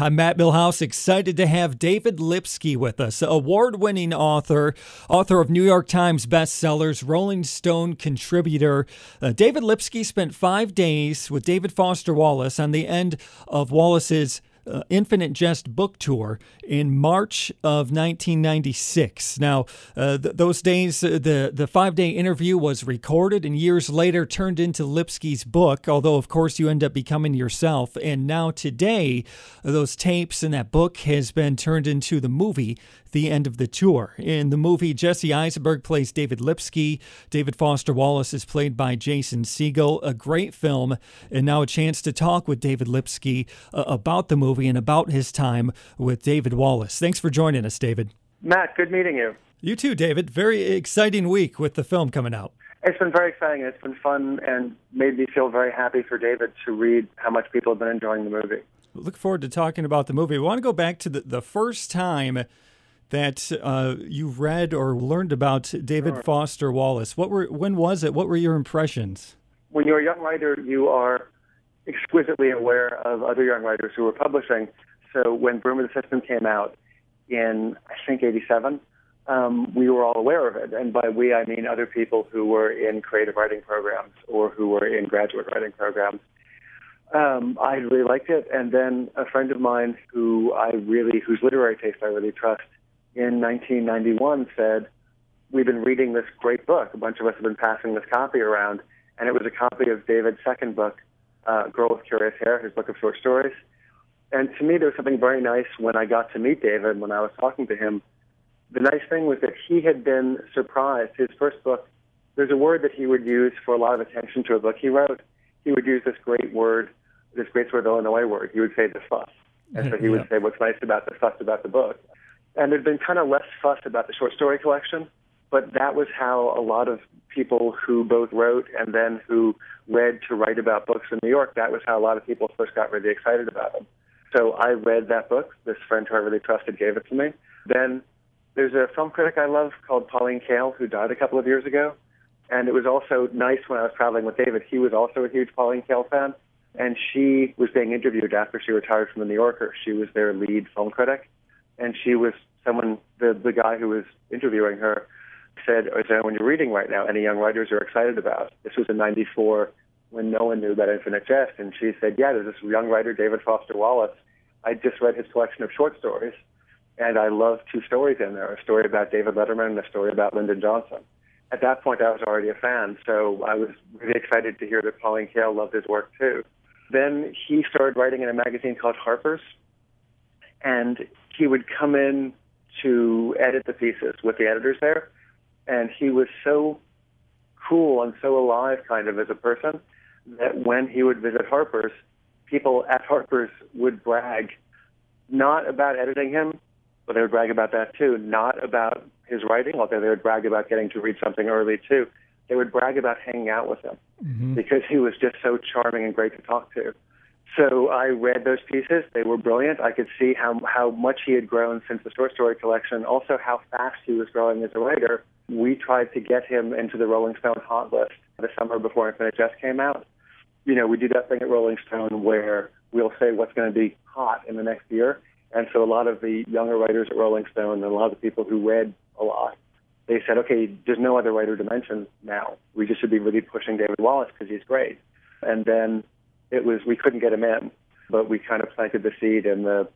I'm Matt Milhouse, excited to have David Lipsky with us, award-winning author of New York Times bestsellers, Rolling Stone contributor. David Lipsky spent 5 days with David Foster Wallace on the end of Wallace's Infinite Jest book tour in March of 1996. Now, those days, the 5-day interview was recorded and years later turned into Lipsky's book, although, of course, you end up becoming yourself. And now today, those tapes and that book has been turned into the movie, The End of the Tour. In the movie, Jesse Eisenberg plays David Lipsky. David Foster Wallace is played by Jason Segel. A great film, and now a chance to talk with David Lipsky about the movie and about his time with David Wallace. Thanks for joining us, David. Matt, good meeting you. You too, David. Very exciting week with the film coming out. It's been very exciting. It's been fun and made me feel very happy for David to read how much people have been enjoying the movie. Look forward to talking about the movie. We want to go back to the first time that you read or learned about David Foster Wallace. When was it? What were your impressions? When you're a young writer, you are exquisitely aware of other young writers who were publishing. So when Broom of the System came out in, I think, 87, we were all aware of it. And by we, I mean other people who were in creative writing programs or who were in graduate writing programs. I really liked it. And then a friend of mine whose literary taste I really trust, in 1991 said, we've been reading this great book. A bunch of us have been passing this copy around. And it was a copy of David's second book, Girl with Curious Hair, his book of short stories. And to me, there was something very nice when I got to meet David, when I was talking to him. The nice thing was that he had been surprised. His first book, there's a word that he would use for a lot of attention to a book he wrote. He would use this great sort of Illinois word. He would say the fuss. And so he would say what's nice about the fuss about the book. And there'd been kind of less fuss about the short story collection, but that was how a lot of people who both wrote and then who read to write about books in New York, that was how a lot of people first got really excited about them. So I read that book. This friend who I really trusted gave it to me. Then there's a film critic I love called Pauline Kael who died a couple of years ago. And it was also nice when I was traveling with David. He was also a huge Pauline Kael fan. And she was being interviewed after she retired from The New Yorker. She was their lead film critic. And she was someone, the guy who was interviewing her said, is there anyone you're reading right now, any young writers you're excited about? This was in 94 when no one knew about Infinite Jest. And she said, yeah, there's this young writer, David Foster Wallace. I just read his collection of short stories, and I love 2 stories in there, a story about David Letterman and a story about Lyndon Johnson. At that point, I was already a fan, so I was really excited to hear that Pauline Kael loved his work too. Then he started writing in a magazine called Harper's, and he would come in to edit the pieces with the editors there, and he was so cool and so alive kind of as a person that when he would visit Harper's, people at Harper's would brag not about editing him, but they would brag about that too, not about his writing, although they would brag about getting to read something early too. They would brag about hanging out with him because he was just so charming and great to talk to. So I read those pieces. They were brilliant. I could see how much he had grown since the short story collection, also how fast he was growing as a writer. We tried to get him into the Rolling Stone hot list the summer before Infinite Jest came out. You know, we do that thing at Rolling Stone where we'll say what's going to be hot in the next year. And so a lot of the younger writers at Rolling Stone and a lot of the people who read a lot, they said, okay, there's no other writer to mention now. We just should be really pushing David Wallace because he's great. And then we couldn't get him in, but we kind of planted the seed in the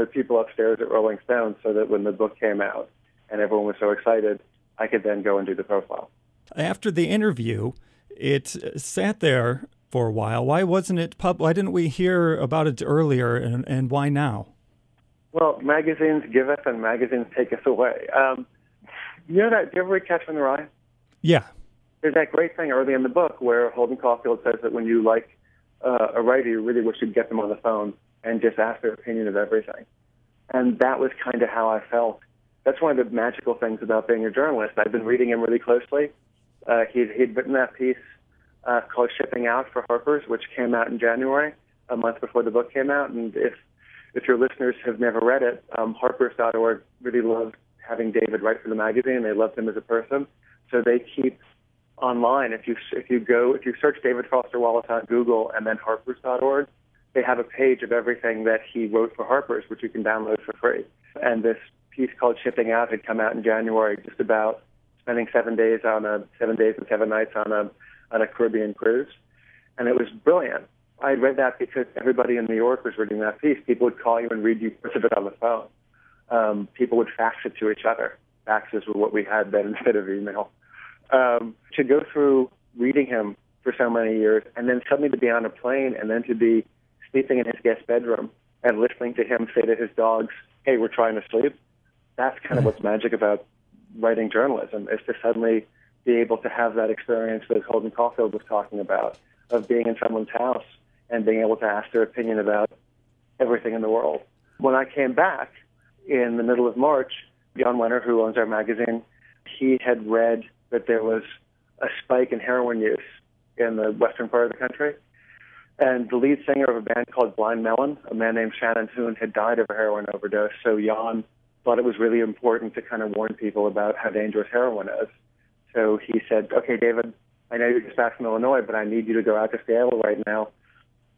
people upstairs at Rolling Stone so that when the book came out and everyone was so excited, I could then go and do the profile. After the interview, it sat there for a while. Why wasn't it why didn't we hear about it earlier, and why now? Well, magazines give us and magazines take us away. You know that, do you ever read Catcher in the Rye? Yeah. There's that great thing early in the book where Holden Caulfield says that when you like a writer, you really wish you'd get them on the phone and just ask their opinion of everything. And that was kind of how I felt. That's one of the magical things about being a journalist. I've been reading him really closely. He'd written that piece called Shipping Out for Harper's, which came out in January, a month before the book came out. And if your listeners have never read it, harpers.org really loved having David write for the magazine. They loved him as a person. So they keep online, if you search David Foster Wallace on Google and then harpers.org, they have a page of everything that he wrote for Harper's, which you can download for free. And this piece called Shipping Out had come out in January, just about spending 7 days and 7 nights on a Caribbean cruise. And it was brilliant. I read that because everybody in New York was reading that piece. People would call you and read you parts of it on the phone. People would fax it to each other. Faxes were what we had then instead of email. To go through reading him for so many years, and then suddenly to be on a plane, and then to be sleeping in his guest bedroom and listening to him say to his dogs, "Hey, we're trying to sleep." That's kind of what's magic about writing journalism, is to suddenly be able to have that experience that Holden Caulfield was talking about, of being in someone's house and being able to ask their opinion about everything in the world. When I came back in the middle of March, Jan Wenner, who owns our magazine, he had read that there was a spike in heroin use in the western part of the country. And the lead singer of a band called Blind Melon, a man named Shannon Hoon, had died of a heroin overdose. So Jan thought it was really important to kind of warn people about how dangerous heroin is. So he said, "Okay, David, I know you're just back from Illinois, but I need you to go out to Seattle right now.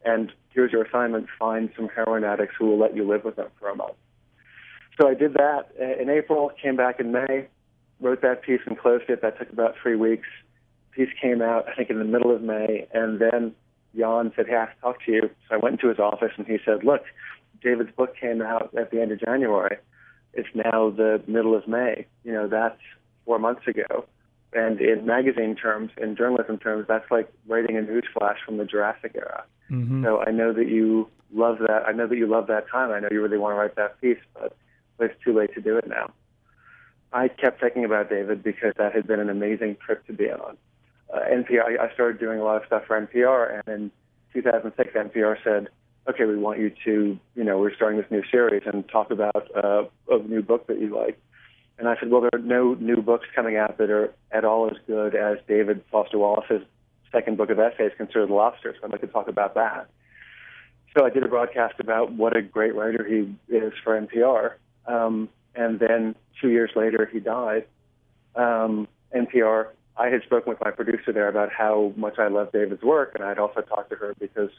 And here's your assignment, find some heroin addicts who will let you live with them for a month." So I did that in April, came back in May, wrote that piece and closed it. That took about 3 weeks. Piece came out, I think, in the middle of May, and then Jan said, "Hey, I have to talk to you." So I went into his office, and he said, "Look, David's book came out at the end of January. It's now the middle of May. You know, that's 4 months ago. And in magazine terms, in journalism terms, that's like writing a news flash from the Jurassic era. Mm-hmm. So I know that you love that. I know that you love that time. I know you really want to write that piece, but it's too late to do it now." I kept thinking about David because that had been an amazing trip to be on. NPR, I started doing a lot of stuff for NPR, and in 2006, NPR said, "Okay, we want you to, we're starting this new series and talk about a new book that you like." And I said, "Well, there are no new books coming out that are at all as good as David Foster Wallace's second book of essays, Consider the Lobster, so I'd like to talk about that." So I did a broadcast about what a great writer he is for NPR. And then 2 years later, he died. NPR, I had spoken with my producer there about how much I love David's work, and I'd also talked to her because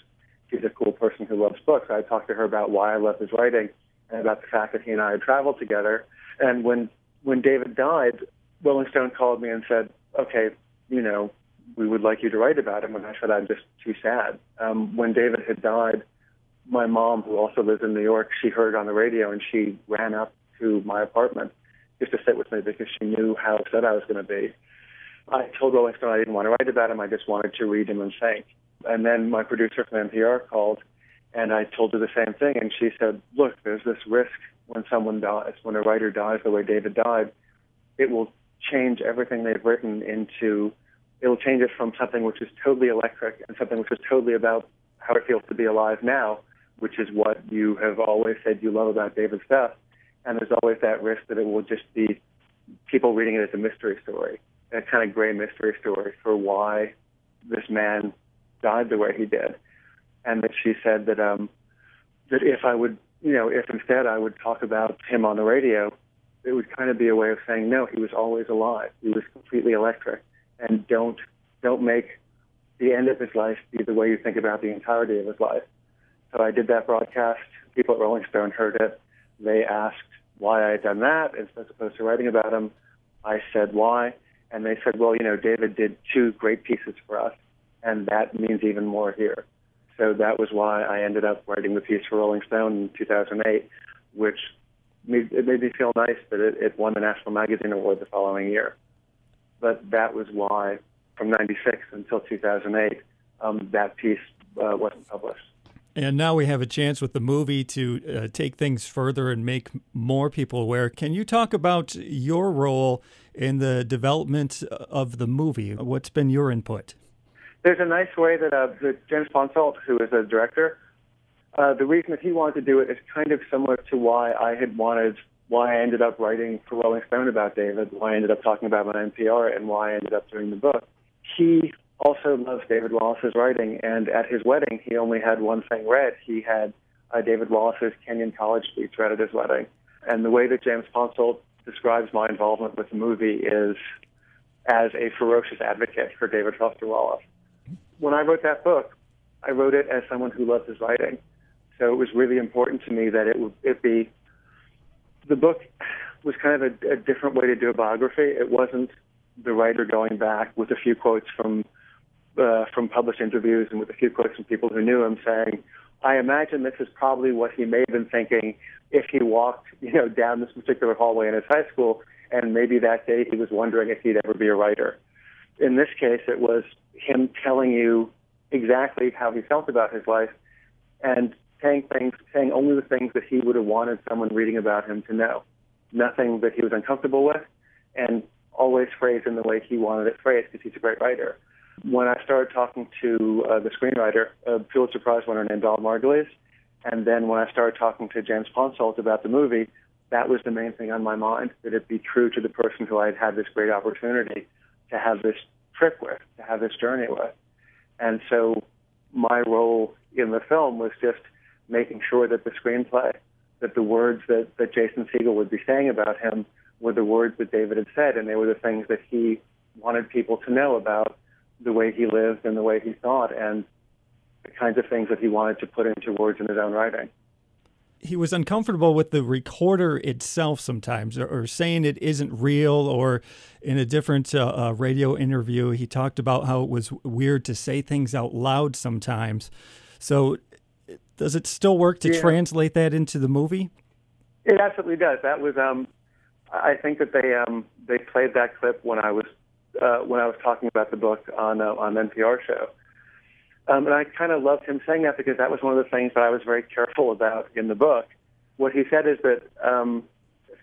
she's a cool person who loves books. I talked to her about why I love his writing and about the fact that he and I had traveled together. And when David died, Rolling Stone called me and said, "Okay, we would like you to write about him." And I said, "I'm just too sad." When David had died, my mom, who also lives in New York, she heard it on the radio, and she ran up to my apartment just to sit with me because she knew how upset I was going to be. I told Rolling Stone I didn't want to write about him. I just wanted to read him and think. And then my producer from NPR called, and I told her the same thing. And she said, "Look, there's this risk when someone dies, when a writer dies the way David died, it will change everything they've written it'll change it from something which is totally electric and something which is totally about how it feels to be alive now, which is what you have always said you love about David's stuff. And there's always that risk that it will just be people reading it as a mystery story, a kind of gray mystery story for why this man died the way he did." And that she said that if I would, if instead I would talk about him on the radio, it would kind of be a way of saying, no, he was always alive. He was completely electric. And don't make the end of his life be the way you think about the entirety of his life. So I did that broadcast. People at Rolling Stone heard it. They asked why I had done that as opposed to writing about him. I said why. And they said, "Well, David did 2 great pieces for us, and that means even more here." So that was why I ended up writing the piece for Rolling Stone in 2008, which made me feel nice that it won the National Magazine Award the following year. But that was why, from 96 until 2008, that piece wasn't published. And now we have a chance with the movie to take things further and make more people aware. Can you talk about your role in the development of the movie? What's been your input? There's a nice way that James Ponsoldt, who is a director, the reason that he wanted to do it is kind of similar to why I ended up writing for Rolling Stone about David, why I ended up talking about him on NPR, and why I ended up doing the book. He also loves David Wallace's writing, and at his wedding, he only had one thing read. He had David Wallace's Kenyon College speech read at his wedding. And the way that James Ponsoldt describes my involvement with the movie is as a ferocious advocate for David Foster Wallace. When I wrote that book, I wrote it as someone who loves his writing. So it was really important to me that it be, the book was kind of a different way to do a biography. It wasn't the writer going back with a few quotes from published interviews and with a few quotes from people who knew him saying, I imagine this is probably what he may have been thinking if he walked, down this particular hallway in his high school, and maybe that day he was wondering if he'd ever be a writer. In this case, it was him telling you exactly how he felt about his life and saying only the things that he would have wanted someone reading about him to know. Nothing that he was uncomfortable with, and always phrased in the way he wanted it phrased because he's a great writer. When I started talking to the screenwriter, a Pulitzer Prize winner named Margulies, and then when I started talking to James Ponsoldt about the movie, that was the main thing on my mind, that it be true to the person who I'd had this great opportunity to have this trip with, to have this journey with. And so my role in the film was just making sure that the screenplay, that the words that Jason Segel would be saying about him were the words that David had said, and they were the things that he wanted people to know about the way he lived and the way he thought and the kinds of things that he wanted to put into words in his own writing. He was uncomfortable with the recorder itself sometimes, or saying it isn't real, or in a different radio interview, he talked about how it was weird to say things out loud sometimes. So does it still work to translate that into the movie? It absolutely does. That was, I think that they played that clip when I was talking about the book on an NPR show. And I kind of loved him saying that because that was one of the things that I was very careful about in the book. What he said is that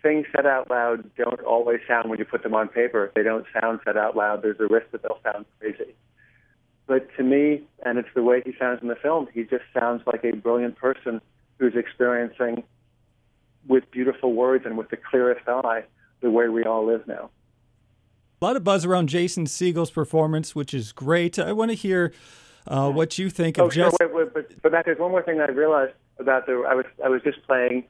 things said out loud don't always sound, when you put them on paper, if they don't sound said out loud, there's a risk that they'll sound crazy. But to me, and it's the way he sounds in the film, he just sounds like a brilliant person who's experiencing, with beautiful words and with the clearest eye, the way we all live now. A lot of buzz around Jason Segel's performance, which is great. I want to hear what you think of Jest. But Matt, there's one more thing I realized about I was just playing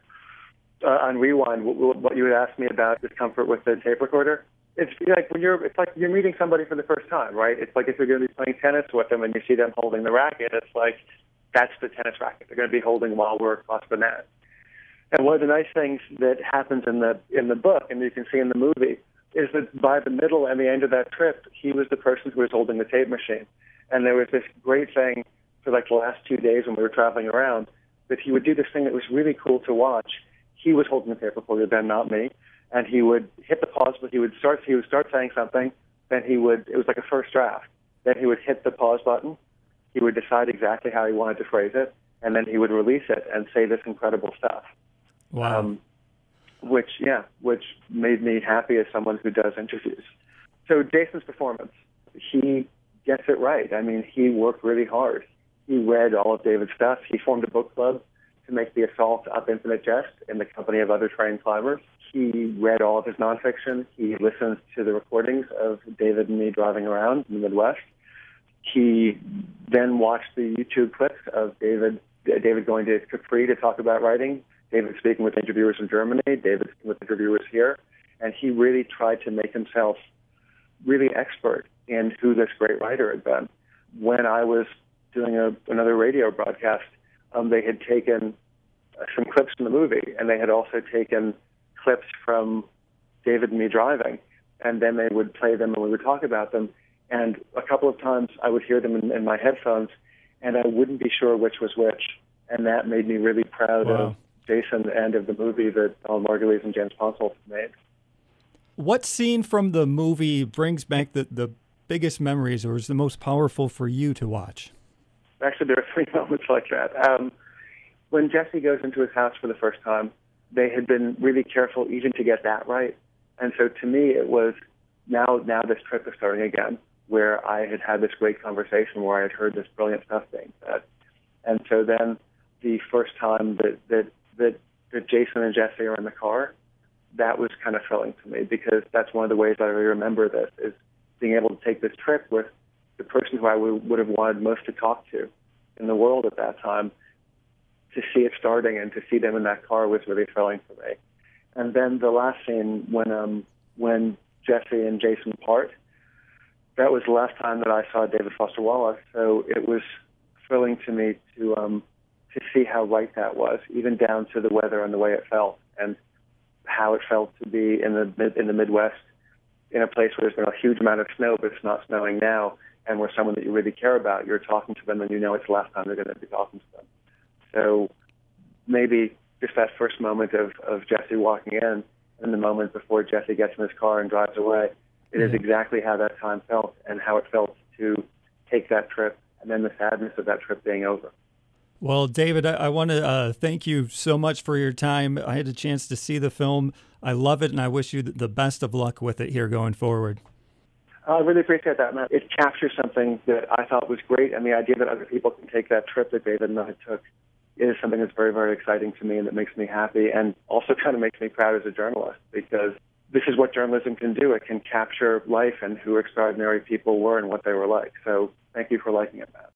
on Rewind what you had asked me about discomfort with the tape recorder. It's like it's like you're meeting somebody for the first time, right? It's like if you're going to be playing tennis with them and you see them holding the racket, it's like that's the tennis racket they're going to be holding while we're across the net. And one of the nice things that happens in the book, and you can see in the movie, is that by the middle and the end of that trip, he was the person who was holding the tape machine. And there was this great thing for like the last 2 days when we were traveling around, that he would do this thing that was really cool to watch. He was holding the tape recorder, then not me, and he would hit the pause, but he would start saying something, then it was like a first draft. Then he would hit the pause button, he would decide exactly how he wanted to phrase it, and then he would release it and say this incredible stuff. Wow. Which made me happy as someone who does interviews. So Jason's performance, he gets it right. I mean, he worked really hard. He read all of David's stuff. He formed a book club to make the assault up Infinite Jest in the company of other trained climbers. He read all of his nonfiction. He listened to the recordings of David and me driving around in the Midwest. He then watched the YouTube clips of David going to Capri to talk about writing, David speaking with interviewers in Germany, David speaking with interviewers here, and he really tried to make himself really expert in who this great writer had been. When I was doing another radio broadcast, they had taken some clips from the movie, and they had also taken clips from David and me driving, and then they would play them and we would talk about them. And a couple of times I would hear them in my headphones, and I wouldn't be sure which was which, and that made me really proud of Jason and of the movie that Margulies and James Ponsoldt made. What scene from the movie brings back the biggest memories, or is the most powerful for you to watch? Actually, there are 3 moments like that. When Jesse goes into his house for the first time, they had been really careful even to get that right. And so to me, it was now this trip is starting again, where I had this great conversation where I had heard this brilliant stuff being said. And so then the first time that Jason and Jesse are in the car, that was kind of thrilling to me, because that's one of the ways I really remember this, is being able to take this trip with the person who I would have wanted most to talk to in the world at that time. To see it starting and to see them in that car was really thrilling for me. And then the last scene, when Jesse and Jason part, that was the last time that I saw David Foster Wallace. So it was thrilling to me to to see how right that was, even down to the weather and the way it felt, and how it felt to be in the Midwest, in a place where there's been a huge amount of snow, but it's not snowing now, and where someone that you really care about, you're talking to them, and you know it's the last time they're going to be talking to them. So maybe just that first moment of Jesse walking in, and the moment before Jesse gets in his car and drives away, it is exactly how that time felt, and how it felt to take that trip, and then the sadness of that trip being over. Well, David, I want to thank you so much for your time. I had a chance to see the film. I love it, and I wish you the best of luck with it here going forward. I really appreciate that, Matt. It captures something that I thought was great, and the idea that other people can take that trip that David and I took is something that's very, very exciting to me, and that makes me happy, and also kind of makes me proud as a journalist, because this is what journalism can do. It can capture life and who extraordinary people were and what they were like. So thank you for liking it, Matt.